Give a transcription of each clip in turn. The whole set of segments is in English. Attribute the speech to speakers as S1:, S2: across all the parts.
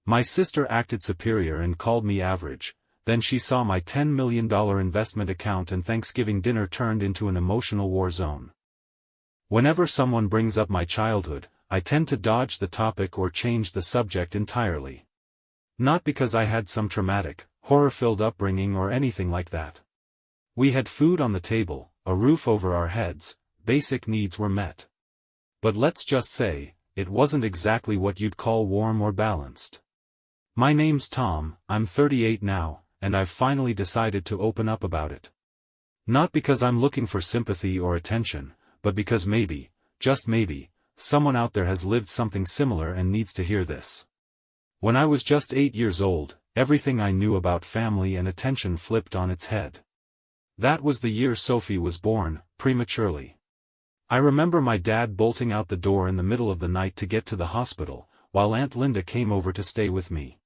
S1: My sister acted superior and called me average, then she saw my $10 million investment account and Thanksgiving dinner turned into an emotional war zone. Whenever someone brings up my childhood, I tend to dodge the topic or change the subject entirely. Not because I had some traumatic, horror-filled upbringing or anything like that. We had food on the table, a roof over our heads, basic needs were met. But let's just say, it wasn't exactly what you'd call warm or balanced. My name's Tom, I'm 38 now, and I've finally decided to open up about it. Not because I'm looking for sympathy or attention, but because maybe, just maybe, someone out there has lived something similar and needs to hear this. When I was just 8 years old, everything I knew about family and attention flipped on its head. That was the year Sophie was born, prematurely. I remember my dad bolting out the door in the middle of the night to get to the hospital, while Aunt Linda came over to stay with me.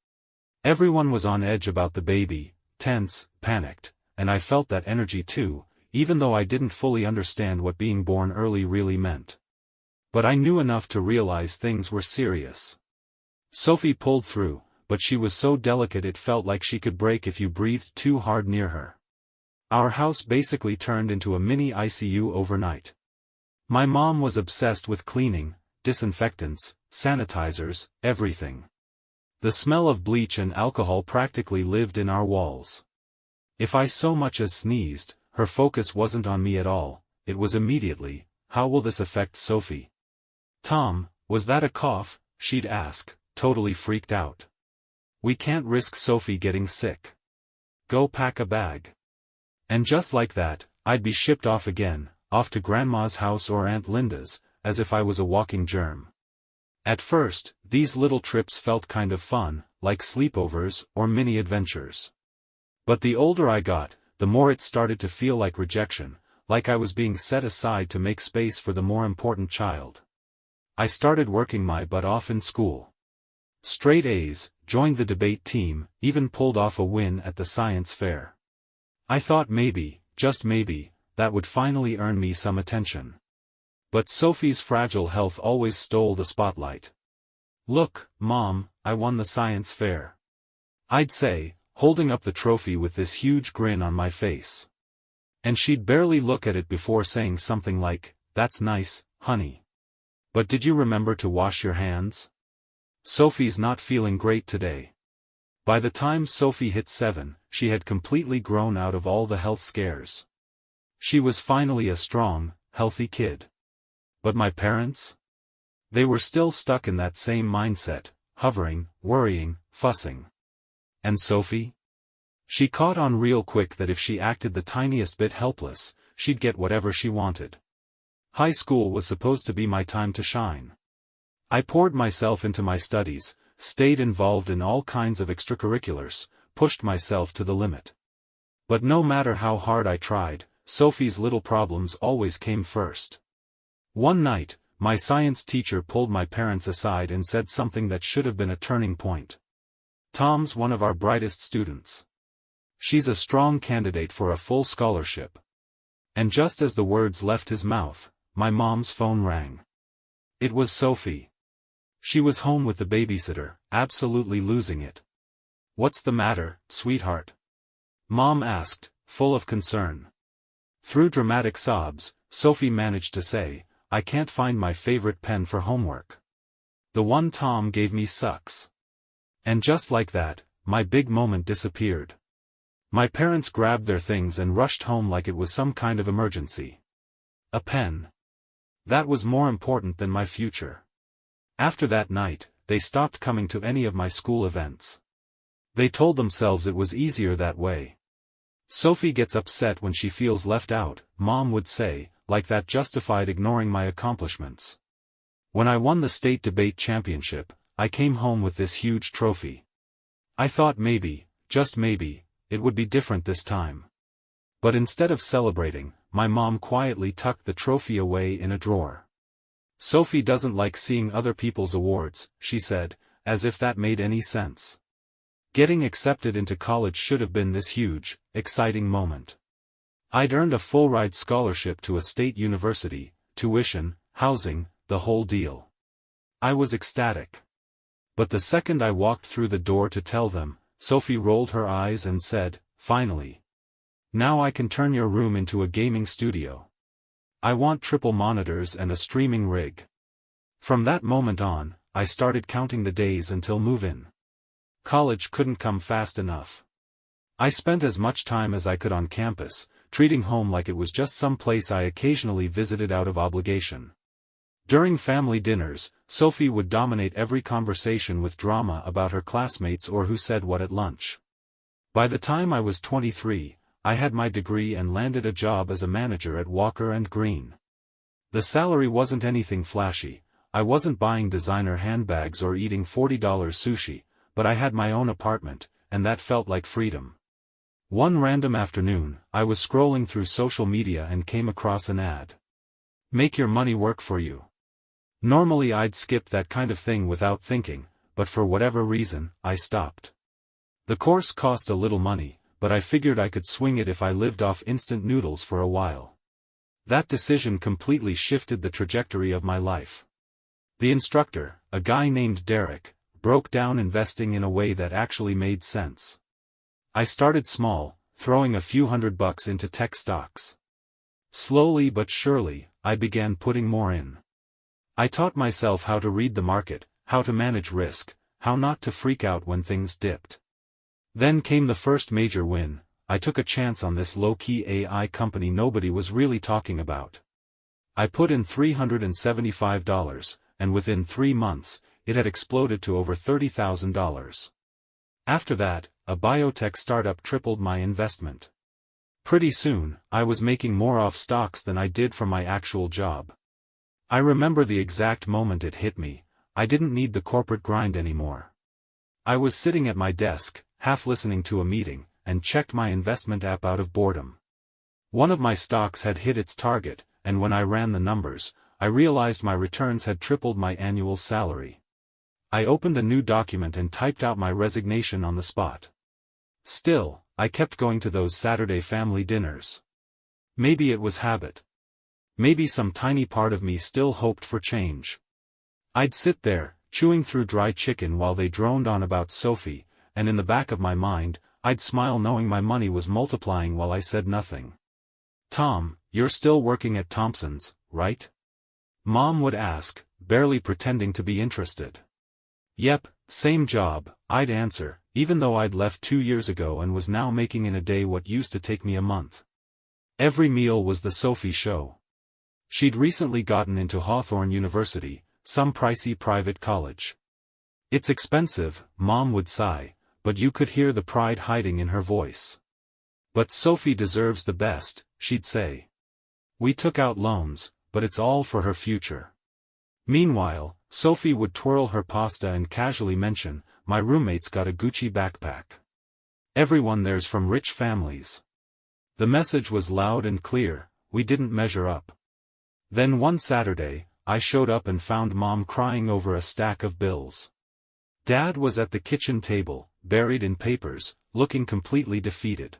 S1: Everyone was on edge about the baby, tense, panicked, and I felt that energy too, even though I didn't fully understand what being born early really meant. But I knew enough to realize things were serious. Sophie pulled through, but she was so delicate it felt like she could break if you breathed too hard near her. Our house basically turned into a mini ICU overnight. My mom was obsessed with cleaning, disinfectants, sanitizers, everything. The smell of bleach and alcohol practically lived in our walls. If I so much as sneezed, her focus wasn't on me at all, it was immediately, how will this affect Sophie? Tom, was that a cough? She'd ask, totally freaked out. We can't risk Sophie getting sick. Go pack a bag. And just like that, I'd be shipped off again, off to Grandma's house or Aunt Linda's, as if I was a walking germ. At first, these little trips felt kind of fun, like sleepovers or mini adventures. But the older I got, the more it started to feel like rejection, like I was being set aside to make space for the more important child. I started working my butt off in school. Straight A's, joined the debate team, even pulled off a win at the science fair. I thought maybe, just maybe, that would finally earn me some attention. But Sophie's fragile health always stole the spotlight. Look, Mom, I won the science fair. I'd say, holding up the trophy with this huge grin on my face. And she'd barely look at it before saying something like, "That's nice, honey. But did you remember to wash your hands? Sophie's not feeling great today." By the time Sophie hit 7, she had completely grown out of all the health scares. She was finally a strong, healthy kid. But my parents? They were still stuck in that same mindset, hovering, worrying, fussing. And Sophie? She caught on real quick that if she acted the tiniest bit helpless, she'd get whatever she wanted. High school was supposed to be my time to shine. I poured myself into my studies, stayed involved in all kinds of extracurriculars, pushed myself to the limit. But no matter how hard I tried, Sophie's little problems always came first. One night, my science teacher pulled my parents aside and said something that should have been a turning point. Tom's one of our brightest students. She's a strong candidate for a full scholarship. And just as the words left his mouth, my mom's phone rang. It was Sophie. She was home with the babysitter, absolutely losing it. "What's the matter, sweetheart?" Mom asked, full of concern. Through dramatic sobs, Sophie managed to say, "I can't find my favorite pen for homework. The one Tom gave me sucks." And just like that, my big moment disappeared. My parents grabbed their things and rushed home like it was some kind of emergency. A pen. That was more important than my future. After that night, they stopped coming to any of my school events. They told themselves it was easier that way. "Sophie gets upset when she feels left out," Mom would say, like that justified ignoring my accomplishments. When I won the state debate championship, I came home with this huge trophy. I thought maybe, just maybe, it would be different this time. But instead of celebrating, my mom quietly tucked the trophy away in a drawer. "Sophie doesn't like seeing other people's awards," she said, as if that made any sense. Getting accepted into college should have been this huge, exciting moment. I'd earned a full-ride scholarship to a state university, tuition, housing, the whole deal. I was ecstatic. But the second I walked through the door to tell them, Sophie rolled her eyes and said, "Finally. Now I can turn your room into a gaming studio. I want triple monitors and a streaming rig." From that moment on, I started counting the days until move-in. College couldn't come fast enough. I spent as much time as I could on campus, treating home like it was just some place I occasionally visited out of obligation. During family dinners, Sophie would dominate every conversation with drama about her classmates or who said what at lunch. By the time I was 23, I had my degree and landed a job as a manager at Walker & Green. The salary wasn't anything flashy, I wasn't buying designer handbags or eating $40 sushi, but I had my own apartment, and that felt like freedom. One random afternoon, I was scrolling through social media and came across an ad. "Make your money work for you." Normally I'd skip that kind of thing without thinking, but for whatever reason, I stopped. The course cost a little money, but I figured I could swing it if I lived off instant noodles for a while. That decision completely shifted the trajectory of my life. The instructor, a guy named Derek, broke down investing in a way that actually made sense. I started small, throwing a few $100 into tech stocks. Slowly but surely, I began putting more in. I taught myself how to read the market, how to manage risk, how not to freak out when things dipped. Then came the first major win. I took a chance on this low-key AI company nobody was really talking about. I put in $375, and within 3 months, it had exploded to over $30,000. After that, a biotech startup tripled my investment. Pretty soon, I was making more off stocks than I did from my actual job. I remember the exact moment it hit me. I didn't need the corporate grind anymore. I was sitting at my desk, half listening to a meeting, and checked my investment app out of boredom. One of my stocks had hit its target, and when I ran the numbers, I realized my returns had tripled my annual salary. I opened a new document and typed out my resignation on the spot. Still, I kept going to those Saturday family dinners. Maybe it was habit. Maybe some tiny part of me still hoped for change. I'd sit there, chewing through dry chicken while they droned on about Sophie, and in the back of my mind, I'd smile knowing my money was multiplying while I said nothing. "Tom, you're still working at Thompson's, right?" Mom would ask, barely pretending to be interested. "Yep, same job," I'd answer, even though I'd left 2 years ago and was now making in a day what used to take me a month. Every meal was the Sophie show. She'd recently gotten into Hawthorne University, some pricey private college. "It's expensive," Mom would sigh, but you could hear the pride hiding in her voice. "But Sophie deserves the best," she'd say. "We took out loans, but it's all for her future." Meanwhile, Sophie would twirl her pasta and casually mention, "My roommate's got a Gucci backpack. Everyone there's from rich families." The message was loud and clear, we didn't measure up. Then one Saturday, I showed up and found Mom crying over a stack of bills. Dad was at the kitchen table, buried in papers, looking completely defeated.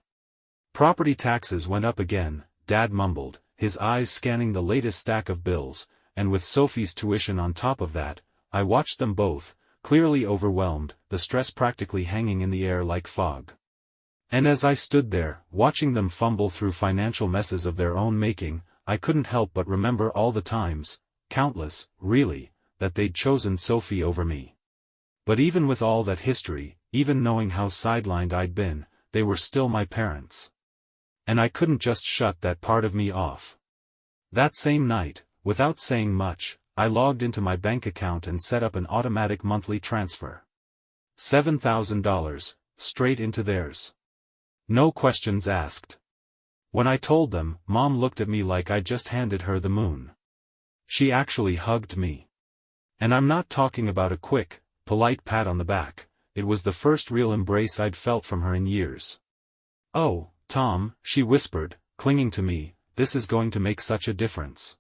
S1: "Property taxes went up again," Dad mumbled, his eyes scanning the latest stack of bills, and with Sophie's tuition on top of that, I watched them both, clearly overwhelmed, the stress practically hanging in the air like fog. And as I stood there, watching them fumble through financial messes of their own making, I couldn't help but remember all the times, countless, really, that they'd chosen Sophie over me. But even with all that history, even knowing how sidelined I'd been, they were still my parents. And I couldn't just shut that part of me off. That same night, without saying much, I logged into my bank account and set up an automatic monthly transfer. $7,000, straight into theirs. No questions asked. When I told them, Mom looked at me like I'd just handed her the moon. She actually hugged me. And I'm not talking about a quick, polite pat on the back, it was the first real embrace I'd felt from her in years. "Oh, Tom," she whispered, clinging to me, "this is going to make such a difference.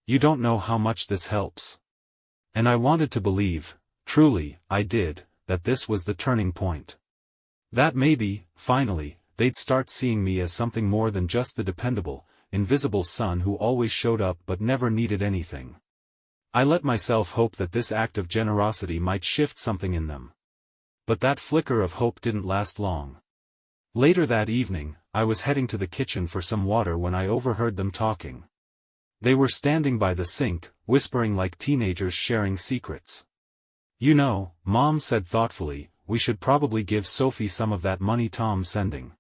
S1: You don't know how much this helps." And I wanted to believe, truly, I did, that this was the turning point. That maybe, finally, they'd start seeing me as something more than just the dependable, invisible son who always showed up but never needed anything. I let myself hope that this act of generosity might shift something in them. But that flicker of hope didn't last long. Later that evening, I was heading to the kitchen for some water when I overheard them talking. They were standing by the sink, whispering like teenagers sharing secrets. "You know," Mom said thoughtfully, "we should probably give Sophie some of that money Tom's sending.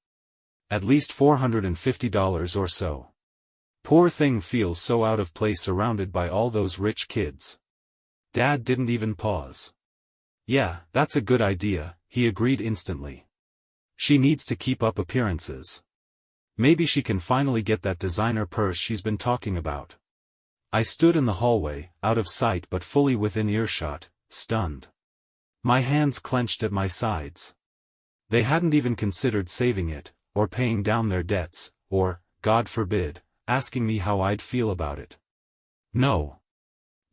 S1: At least $450 or so. Poor thing feels so out of place surrounded by all those rich kids." Dad didn't even pause. "Yeah, that's a good idea," he agreed instantly. "She needs to keep up appearances. Maybe she can finally get that designer purse she's been talking about." I stood in the hallway, out of sight but fully within earshot, stunned. My hands clenched at my sides. They hadn't even considered saving it, or paying down their debts, or, God forbid, asking me how I'd feel about it. No.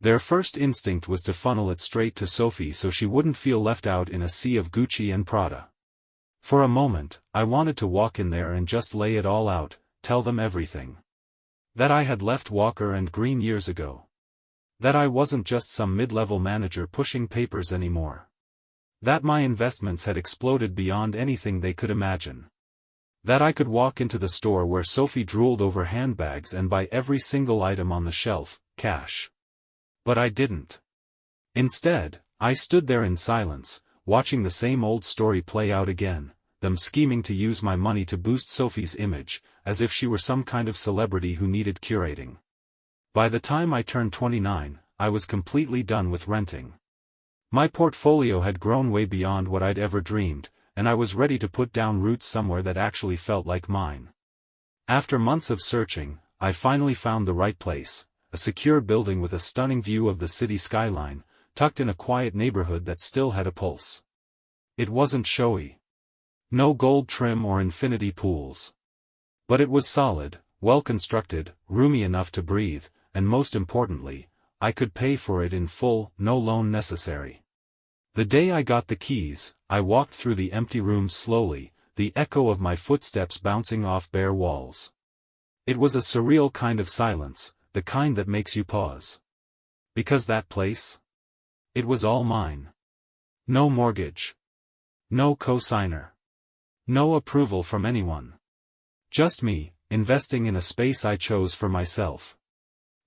S1: Their first instinct was to funnel it straight to Sophie so she wouldn't feel left out in a sea of Gucci and Prada. For a moment, I wanted to walk in there and just lay it all out, tell them everything. That I had left Walker and Green years ago. That I wasn't just some mid-level manager pushing papers anymore. That my investments had exploded beyond anything they could imagine. That I could walk into the store where Sophie drooled over handbags and buy every single item on the shelf, cash. But I didn't. Instead, I stood there in silence, watching the same old story play out again, them scheming to use my money to boost Sophie's image, as if she were some kind of celebrity who needed curating. By the time I turned 29, I was completely done with renting. My portfolio had grown way beyond what I'd ever dreamed, and I was ready to put down roots somewhere that actually felt like mine. After months of searching, I finally found the right place, a secure building with a stunning view of the city skyline, tucked in a quiet neighborhood that still had a pulse. It wasn't showy. No gold trim or infinity pools. But it was solid, well-constructed, roomy enough to breathe, and most importantly, I could pay for it in full, no loan necessary. The day I got the keys, I walked through the empty rooms slowly, the echo of my footsteps bouncing off bare walls. It was a surreal kind of silence, the kind that makes you pause. Because that place? It was all mine. No mortgage. No co-signer. No approval from anyone. Just me, investing in a space I chose for myself.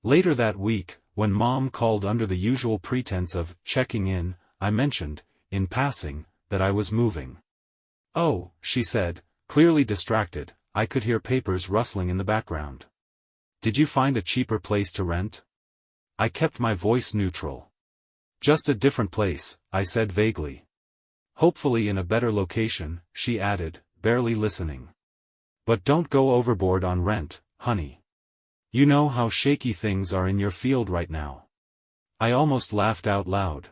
S1: Later that week, when Mom called under the usual pretense of checking in, I mentioned, in passing, that I was moving. "Oh," she said, clearly distracted. I could hear papers rustling in the background. "Did you find a cheaper place to rent?" I kept my voice neutral. "Just a different place," I said vaguely. "Hopefully in a better location," she added, barely listening. "But don't go overboard on rent, honey. You know how shaky things are in your field right now." I almost laughed out loud.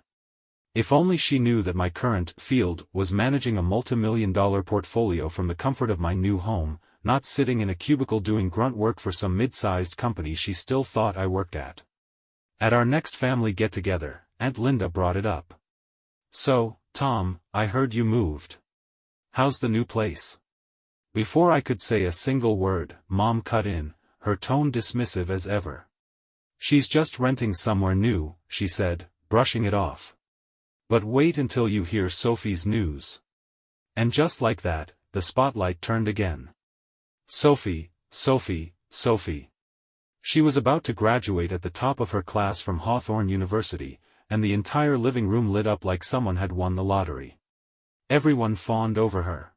S1: If only she knew that my current field was managing a multi-million-dollar portfolio from the comfort of my new home, not sitting in a cubicle doing grunt work for some mid-sized company she still thought I worked at. At our next family get-together, Aunt Linda brought it up. "So, Tom, I heard you moved. How's the new place?" Before I could say a single word, Mom cut in, her tone dismissive as ever. "She's just renting somewhere new," she said, brushing it off. "But wait until you hear Sophie's news." And just like that, the spotlight turned again. Sophie, Sophie, Sophie. She was about to graduate at the top of her class from Hawthorne University, and the entire living room lit up like someone had won the lottery. Everyone fawned over her.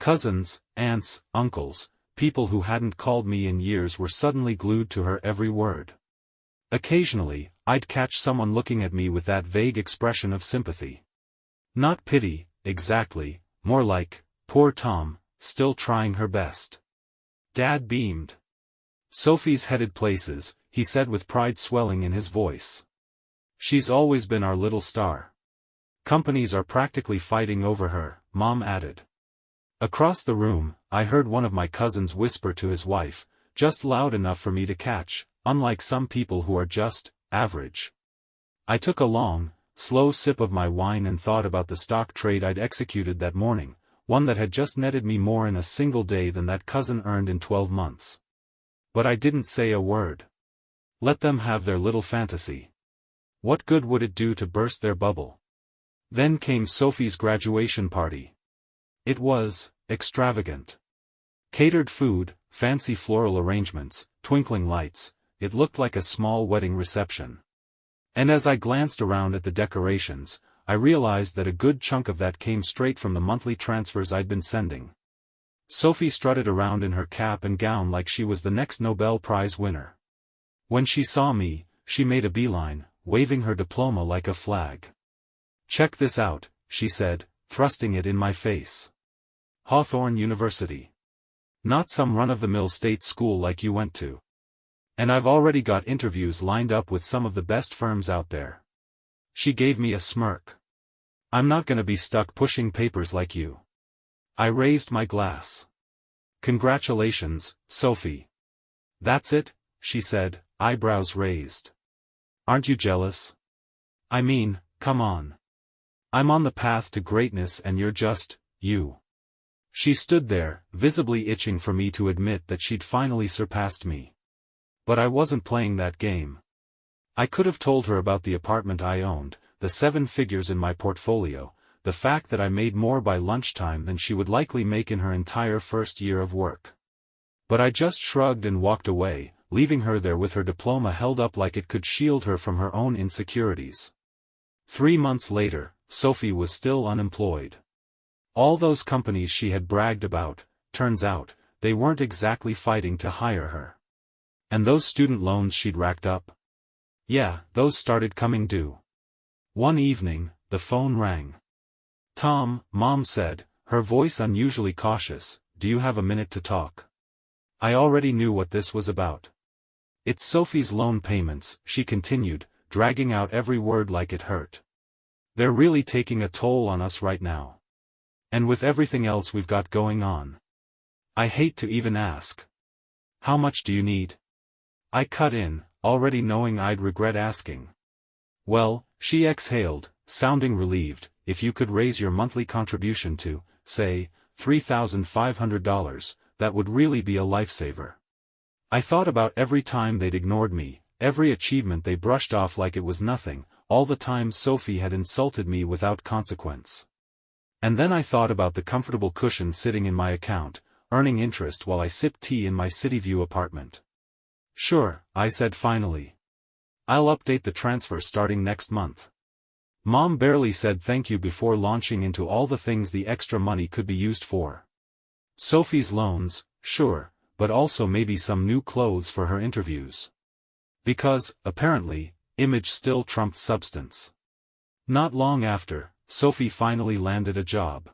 S1: Cousins, aunts, uncles, people who hadn't called me in years were suddenly glued to her every word. Occasionally, I'd catch someone looking at me with that vague expression of sympathy. Not pity, exactly, more like, poor Tom, still trying her best. Dad beamed. "Sophie's headed places," he said with pride swelling in his voice. "She's always been our little star. Companies are practically fighting over her," Mom added. Across the room, I heard one of my cousins whisper to his wife, just loud enough for me to catch, "Unlike some people who are just average." I took a long, slow sip of my wine and thought about the stock trade I'd executed that morning, one that had just netted me more in a single day than that cousin earned in 12 months. But I didn't say a word. Let them have their little fantasy. What good would it do to burst their bubble? Then came Sophie's graduation party. It was extravagant. Catered food, fancy floral arrangements, twinkling lights, it looked like a small wedding reception. And as I glanced around at the decorations, I realized that a good chunk of that came straight from the monthly transfers I'd been sending. Sophie strutted around in her cap and gown like she was the next Nobel Prize winner. When she saw me, she made a beeline, waving her diploma like a flag. "Check this out," she said, thrusting it in my face. "Hawthorne University. Not some run-of-the-mill state school like you went to. And I've already got interviews lined up with some of the best firms out there." She gave me a smirk. "I'm not gonna be stuck pushing papers like you." I raised my glass. "Congratulations, Sophie." "That's it?" she said, eyebrows raised. "Aren't you jealous? I mean, come on. I'm on the path to greatness and you're just, you." She stood there, visibly itching for me to admit that she'd finally surpassed me. But I wasn't playing that game. I could have told her about the apartment I owned, the 7 figures in my portfolio, the fact that I made more by lunchtime than she would likely make in her entire first year of work. But I just shrugged and walked away, leaving her there with her diploma held up like it could shield her from her own insecurities. 3 months later, Sophie was still unemployed. All those companies she had bragged about, turns out, they weren't exactly fighting to hire her. And those student loans she'd racked up? Yeah, those started coming due. One evening, the phone rang. "Tom," Mom said, her voice unusually cautious, "do you have a minute to talk?" I already knew what this was about. "It's Sophie's loan payments," she continued, dragging out every word like it hurt. "They're really taking a toll on us right now. And with everything else we've got going on. I hate to even ask. How much do you need?" I cut in, already knowing I'd regret asking. "Well," she exhaled, sounding relieved, "if you could raise your monthly contribution to, say, $3,500, that would really be a lifesaver." I thought about every time they'd ignored me, every achievement they brushed off like it was nothing, all the times Sophie had insulted me without consequence. And then I thought about the comfortable cushion sitting in my account, earning interest while I sipped tea in my City View apartment. "Sure," I said finally. "I'll update the transfer starting next month." Mom barely said thank you before launching into all the things the extra money could be used for. Sophie's loans, sure, but also maybe some new clothes for her interviews. Because, apparently, image still trumped substance. Not long after, Sophie finally landed a job.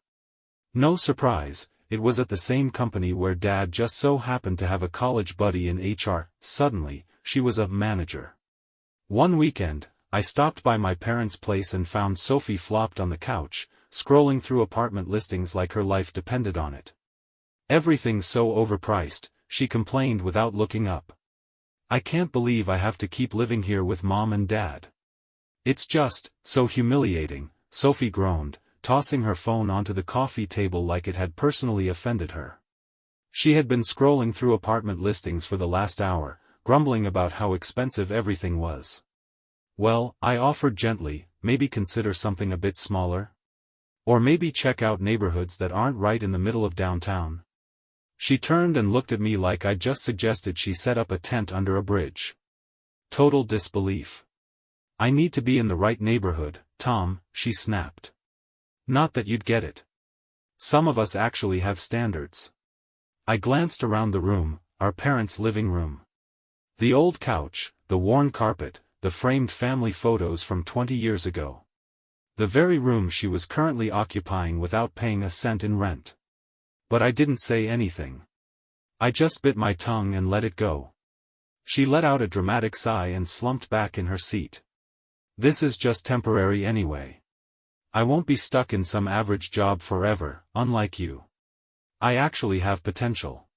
S1: No surprise, it was at the same company where Dad just so happened to have a college buddy in HR. Suddenly, she was a manager. One weekend, I stopped by my parents' place and found Sophie flopped on the couch, scrolling through apartment listings like her life depended on it. "Everything's so overpriced," she complained without looking up. "I can't believe I have to keep living here with Mom and Dad. It's just so humiliating," Sophie groaned, tossing her phone onto the coffee table like it had personally offended her. She had been scrolling through apartment listings for the last hour, grumbling about how expensive everything was. "Well," I offered gently, "maybe consider something a bit smaller? Or maybe check out neighborhoods that aren't right in the middle of downtown." She turned and looked at me like I'd just suggested she set up a tent under a bridge. Total disbelief. "I need to be in the right neighborhood, Tom," she snapped. "Not that you'd get it. Some of us actually have standards." I glanced around the room, our parents' living room. The old couch, the worn carpet, the framed family photos from 20 years ago. The very room she was currently occupying without paying a cent in rent. But I didn't say anything. I just bit my tongue and let it go. She let out a dramatic sigh and slumped back in her seat. "This is just temporary anyway. I won't be stuck in some average job forever, unlike you. I actually have potential."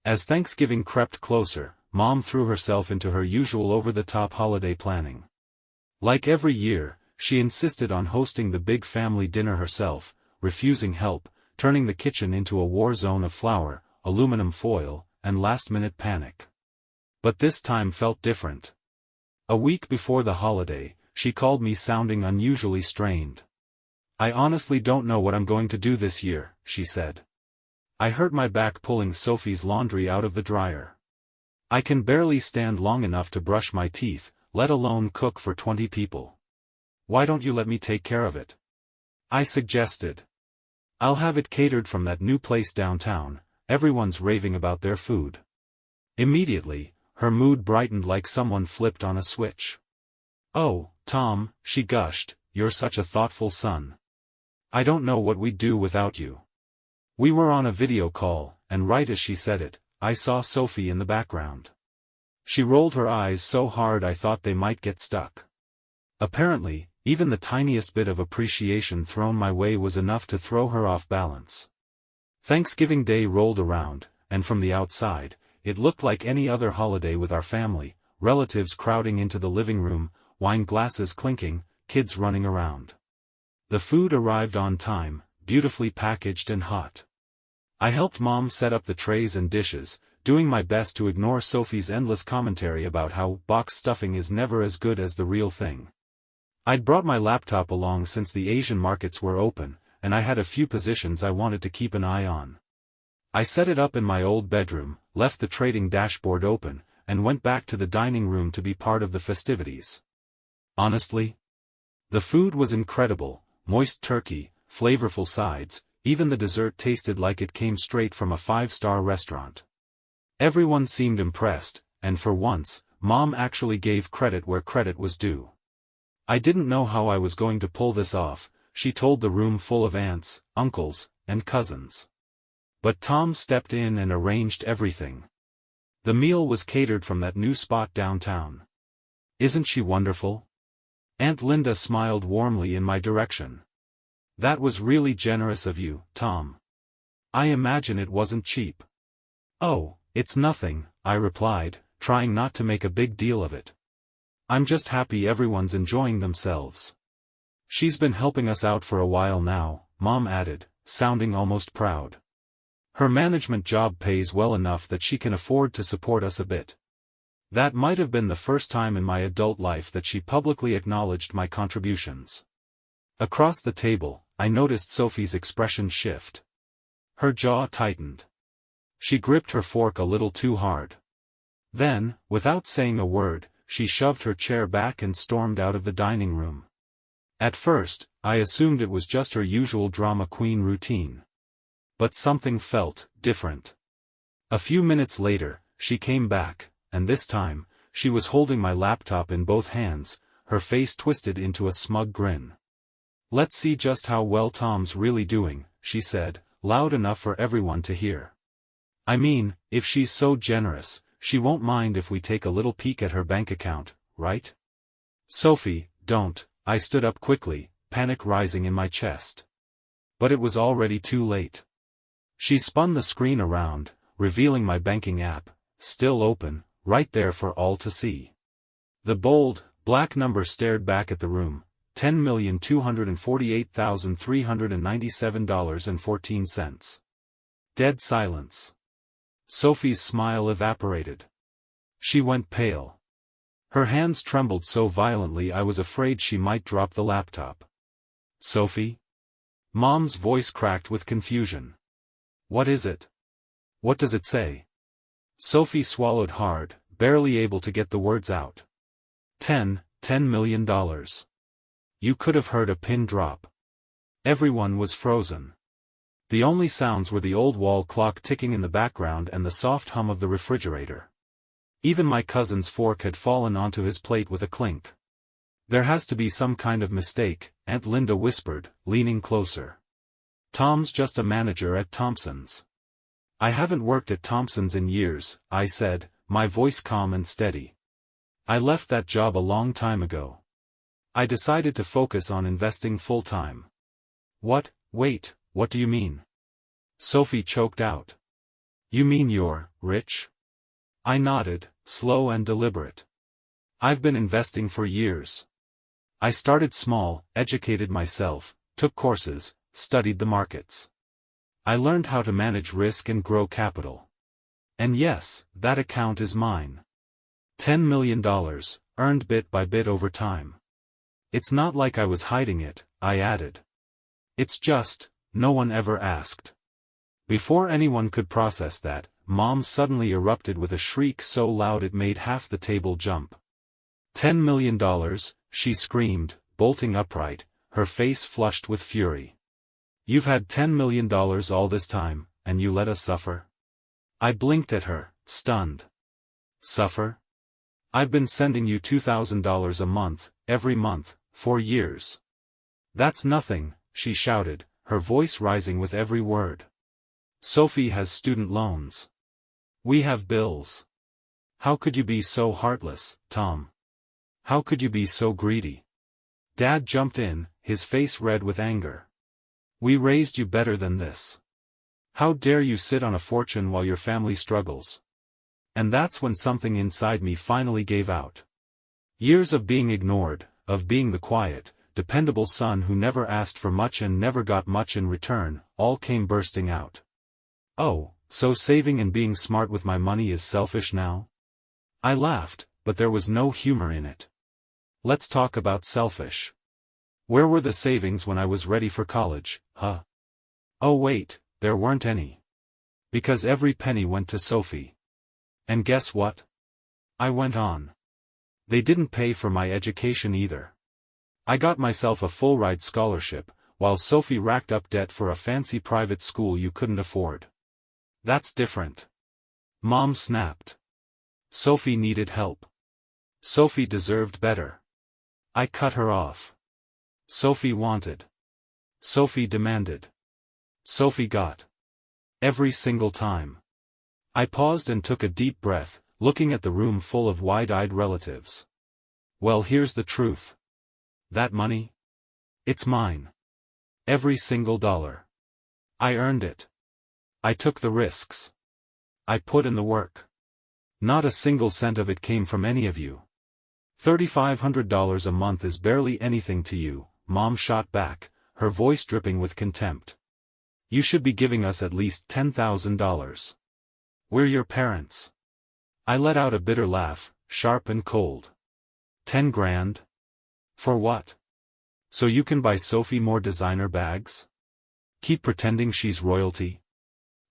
S1: As Thanksgiving crept closer, Mom threw herself into her usual over-the-top holiday planning. Like every year, she insisted on hosting the big family dinner herself, refusing help, turning the kitchen into a war zone of flour, aluminum foil, and last-minute panic. But this time felt different. A week before the holiday, she called me sounding unusually strained. I honestly don't know what I'm going to do this year, she said. I hurt my back pulling Sophie's laundry out of the dryer. I can barely stand long enough to brush my teeth, let alone cook for 20 people. Why don't you let me take care of it? I suggested. I'll have it catered from that new place downtown, everyone's raving about their food. Immediately, her mood brightened like someone flipped on a switch. Oh, Tom, she gushed, you're such a thoughtful son. I don't know what we'd do without you. We were on a video call, and right as she said it, I saw Sophie in the background. She rolled her eyes so hard I thought they might get stuck. Apparently, even the tiniest bit of appreciation thrown my way was enough to throw her off balance. Thanksgiving Day rolled around, and from the outside, it looked like any other holiday with our family, relatives crowding into the living room, wine glasses clinking, kids running around. The food arrived on time, beautifully packaged and hot. I helped Mom set up the trays and dishes, doing my best to ignore Sophie's endless commentary about how box stuffing is never as good as the real thing. I'd brought my laptop along since the Asian markets were open, and I had a few positions I wanted to keep an eye on. I set it up in my old bedroom, left the trading dashboard open, and went back to the dining room to be part of the festivities. Honestly, the food was incredible, moist turkey, flavorful sides, even the dessert tasted like it came straight from a 5-star restaurant. Everyone seemed impressed, and for once, Mom actually gave credit where credit was due. I didn't know how I was going to pull this off, she told the room full of aunts, uncles, and cousins. But Tom stepped in and arranged everything. The meal was catered from that new spot downtown. Isn't she wonderful? Aunt Linda smiled warmly in my direction. That was really generous of you, Tom. I imagine it wasn't cheap. Oh, it's nothing, I replied, trying not to make a big deal of it. I'm just happy everyone's enjoying themselves. She's been helping us out for a while now, Mom added, sounding almost proud. Her management job pays well enough that she can afford to support us a bit. That might have been the first time in my adult life that she publicly acknowledged my contributions. Across the table, I noticed Sophie's expression shift. Her jaw tightened. She gripped her fork a little too hard. Then, without saying a word, she shoved her chair back and stormed out of the dining room. At first, I assumed it was just her usual drama queen routine. But something felt different. A few minutes later, she came back, and this time, she was holding my laptop in both hands, her face twisted into a smug grin. Let's see just how well Tom's really doing, she said, loud enough for everyone to hear. I mean, if she's so generous, she won't mind if we take a little peek at her bank account, right? Sophie, don't, I stood up quickly, panic rising in my chest. But it was already too late. She spun the screen around, revealing my banking app, still open, right there for all to see. The bold, black number stared back at the room. $10,248,397.14. Dead silence. Sophie's smile evaporated. She went pale. Her hands trembled so violently I was afraid she might drop the laptop. Sophie? Mom's voice cracked with confusion. What is it? What does it say? Sophie swallowed hard, barely able to get the words out. $10 million. You could have heard a pin drop. Everyone was frozen. The only sounds were the old wall clock ticking in the background and the soft hum of the refrigerator. Even my cousin's fork had fallen onto his plate with a clink. There has to be some kind of mistake, Aunt Linda whispered, leaning closer. Tom's just a manager at Thompson's. I haven't worked at Thompson's in years, I said, my voice calm and steady. I left that job a long time ago. I decided to focus on investing full-time. What? Wait, what do you mean? Sophie choked out. You mean you're rich? I nodded, slow and deliberate. I've been investing for years. I started small, educated myself, took courses, studied the markets. I learned how to manage risk and grow capital. And yes, that account is mine. $10 million, earned bit by bit over time. It's not like I was hiding it, I added. It's just, no one ever asked. Before anyone could process that, Mom suddenly erupted with a shriek so loud it made half the table jump. $10 million, she screamed, bolting upright, her face flushed with fury. You've had $10 million all this time, and you let us suffer? I blinked at her, stunned. Suffer? I've been sending you $2,000 a month, every month, for years. That's nothing, she shouted, her voice rising with every word. Sophie has student loans. We have bills. How could you be so heartless, Tom? How could you be so greedy? Dad jumped in, his face red with anger. We raised you better than this. How dare you sit on a fortune while your family struggles? And that's when something inside me finally gave out. Years of being ignored, of being the quiet, dependable son who never asked for much and never got much in return, all came bursting out. Oh, so saving and being smart with my money is selfish now? I laughed, but there was no humor in it. Let's talk about selfish. Where were the savings when I was ready for college, huh? Oh wait, there weren't any. Because every penny went to Sophie. And guess what? I went on. They didn't pay for my education either. I got myself a full-ride scholarship, while Sophie racked up debt for a fancy private school you couldn't afford. That's different. Mom snapped. Sophie needed help. Sophie deserved better. I cut her off. Sophie wanted. Sophie demanded. Sophie got. Every single time. I paused and took a deep breath, looking at the room full of wide-eyed relatives. Well, here's the truth. That money? It's mine. Every single dollar. I earned it. I took the risks. I put in the work. Not a single cent of it came from any of you. $3,500 a month is barely anything to you, Mom shot back, her voice dripping with contempt. You should be giving us at least $10,000. We're your parents. I let out a bitter laugh, sharp and cold. 10 grand? For what? So you can buy Sophie more designer bags? Keep pretending she's royalty?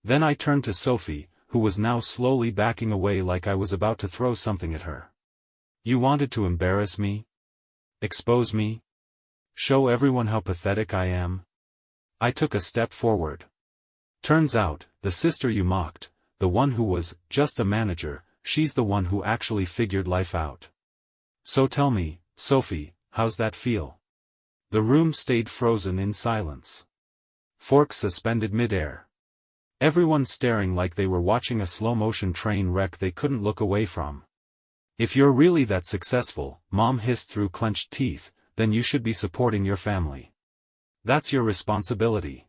S1: Then I turned to Sophie, who was now slowly backing away like I was about to throw something at her. You wanted to embarrass me? Expose me? Show everyone how pathetic I am? I took a step forward. Turns out, the sister you mocked, the one who was just a manager, she's the one who actually figured life out. So tell me, Sophie, how's that feel? The room stayed frozen in silence. Forks suspended midair. Everyone staring like they were watching a slow-motion train wreck they couldn't look away from. If you're really that successful, Mom hissed through clenched teeth, then you should be supporting your family. That's your responsibility.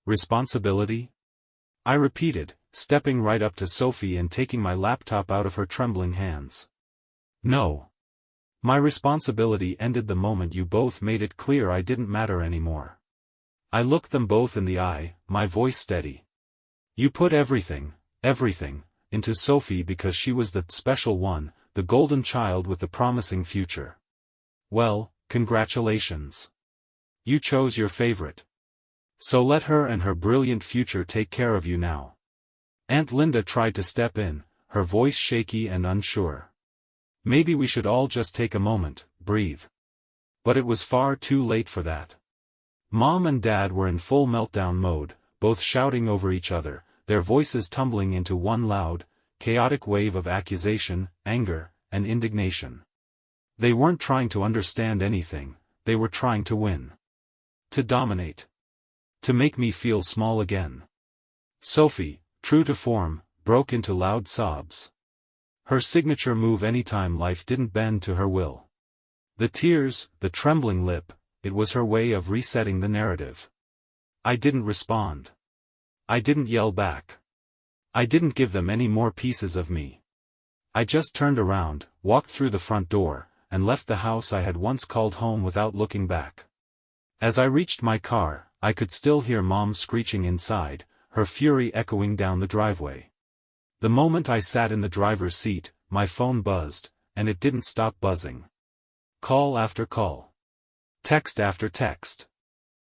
S1: Responsibility? I repeated, stepping right up to Sophie and taking my laptop out of her trembling hands. No. My responsibility ended the moment you both made it clear I didn't matter anymore. I looked them both in the eye, my voice steady. You put everything, into Sophie because she was the special one, the golden child with the promising future. Well, congratulations. You chose your favorite. So let her and her brilliant future take care of you now. Aunt Linda tried to step in, her voice shaky and unsure. Maybe we should all just take a moment, breathe. But it was far too late for that. Mom and Dad were in full meltdown mode, both shouting over each other, their voices tumbling into one loud, chaotic wave of accusation, anger, and indignation. They weren't trying to understand anything, they were trying to win. To dominate. To make me feel small again. Sophie, true to form, broke into loud sobs. Her signature move anytime life didn't bend to her will. The tears, the trembling lip, it was her way of resetting the narrative. I didn't respond. I didn't yell back. I didn't give them any more pieces of me. I just turned around, walked through the front door, and left the house I had once called home without looking back. As I reached my car, I could still hear Mom screeching inside, her fury echoing down the driveway. The moment I sat in the driver's seat, my phone buzzed, and it didn't stop buzzing. Call after call. Text after text.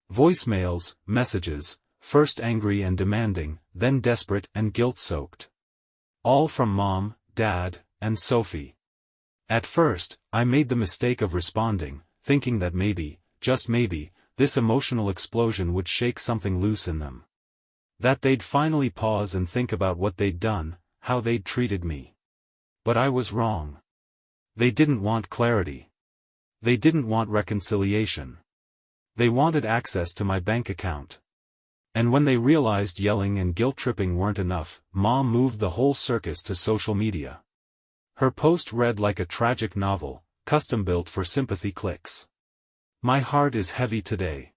S1: Voicemails, messages, first angry and demanding, then desperate and guilt-soaked. All from Mom, Dad, and Sophie. At first, I made the mistake of responding, thinking that maybe, just maybe, this emotional explosion would shake something loose in them. That they'd finally pause and think about what they'd done, how they'd treated me. But I was wrong. They didn't want clarity. They didn't want reconciliation. They wanted access to my bank account. And when they realized yelling and guilt-tripping weren't enough, Mom moved the whole circus to social media. Her post read like a tragic novel, custom-built for sympathy clicks. My heart is heavy today.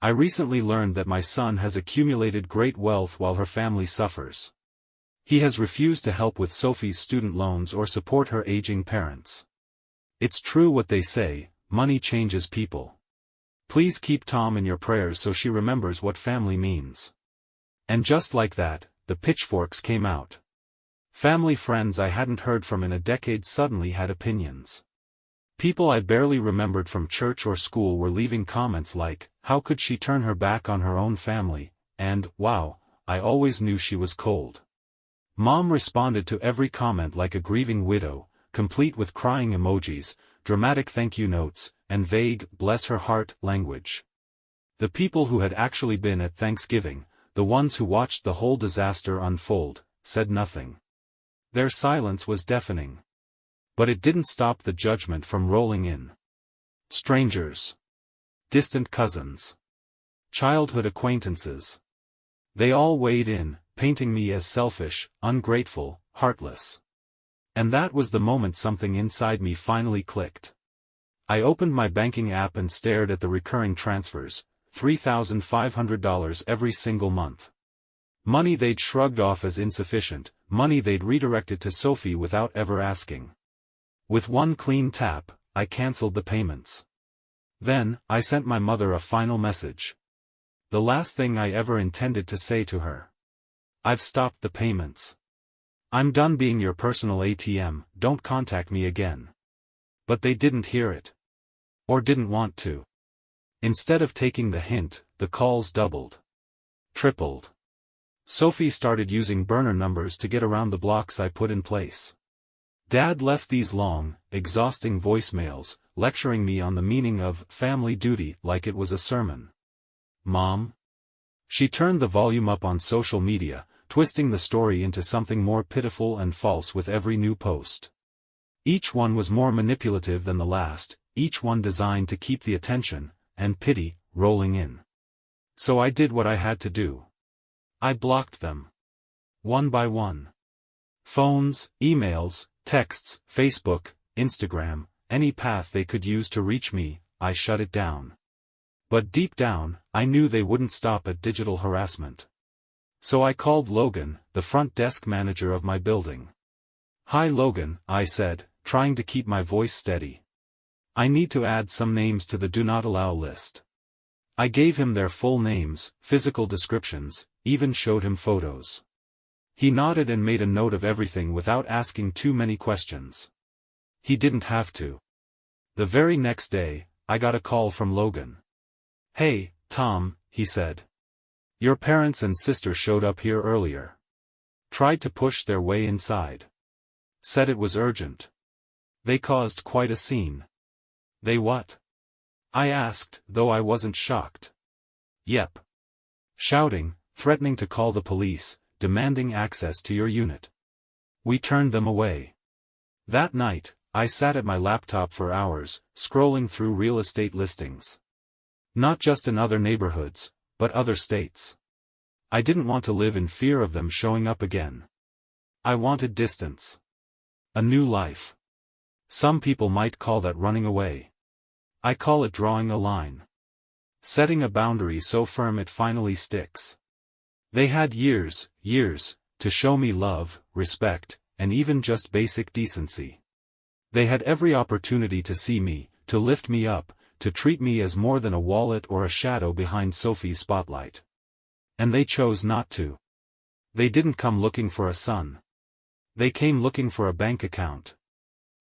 S1: I recently learned that my son has accumulated great wealth while her family suffers. He has refused to help with Sophie's student loans or support her aging parents. It's true what they say, money changes people. Please keep Tom in your prayers so she remembers what family means. And just like that, the pitchforks came out. Family friends I hadn't heard from in a decade suddenly had opinions. People I barely remembered from church or school were leaving comments like, "How could she turn her back on her own family?" and, "Wow, I always knew she was cold." Mom responded to every comment like a grieving widow, complete with crying emojis, dramatic thank you notes, and vague, bless her heart, language. The people who had actually been at Thanksgiving, the ones who watched the whole disaster unfold, said nothing. Their silence was deafening. But it didn't stop the judgment from rolling in. Strangers. Distant cousins. Childhood acquaintances. They all weighed in, painting me as selfish, ungrateful, heartless. And that was the moment something inside me finally clicked. I opened my banking app and stared at the recurring transfers, $3,500 every single month. Money they'd shrugged off as insufficient, money they'd redirected to Sophie without ever asking. With one clean tap, I canceled the payments. Then, I sent my mother a final message. The last thing I ever intended to say to her. I've stopped the payments. I'm done being your personal ATM, don't contact me again. But they didn't hear it. Or didn't want to. Instead of taking the hint, the calls doubled. Tripled. Sophie started using burner numbers to get around the blocks I put in place. Dad left these long, exhausting voicemails, lecturing me on the meaning of family duty like it was a sermon. Mom? She turned the volume up on social media, twisting the story into something more pitiful and false with every new post. Each one was more manipulative than the last, each one designed to keep the attention, and pity, rolling in. So I did what I had to do. I blocked them. One by one. Phones, emails, texts, Facebook, Instagram, any path they could use to reach me, I shut it down. But deep down, I knew they wouldn't stop at digital harassment. So I called Logan, the front desk manager of my building. "Hi Logan," I said, trying to keep my voice steady. "I need to add some names to the do not allow list." I gave him their full names, physical descriptions, even showed him photos. He nodded and made a note of everything without asking too many questions. He didn't have to. The very next day, I got a call from Logan. "Hey, Tom," he said. "Your parents and sister showed up here earlier. Tried to push their way inside. Said it was urgent. They caused quite a scene." "They what?" I asked, though I wasn't shocked. "Yep. Shouting, threatening to call the police, demanding access to your unit." We turned them away. That night, I sat at my laptop for hours, scrolling through real estate listings. Not just in other neighborhoods, but other states. I didn't want to live in fear of them showing up again. I wanted distance. A new life. Some people might call that running away. I call it drawing a line. Setting a boundary so firm it finally sticks. They had years, to show me love, respect, and even just basic decency. They had every opportunity to see me, to lift me up, to treat me as more than a wallet or a shadow behind Sophie's spotlight. And they chose not to. They didn't come looking for a son. They came looking for a bank account.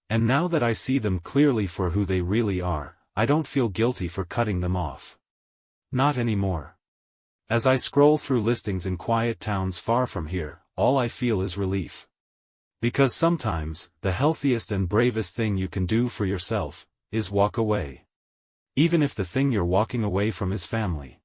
S1: And now that I see them clearly for who they really are, I don't feel guilty for cutting them off. Not anymore. As I scroll through listings in quiet towns far from here, all I feel is relief. Because sometimes, the healthiest and bravest thing you can do for yourself is walk away. Even if the thing you're walking away from is family.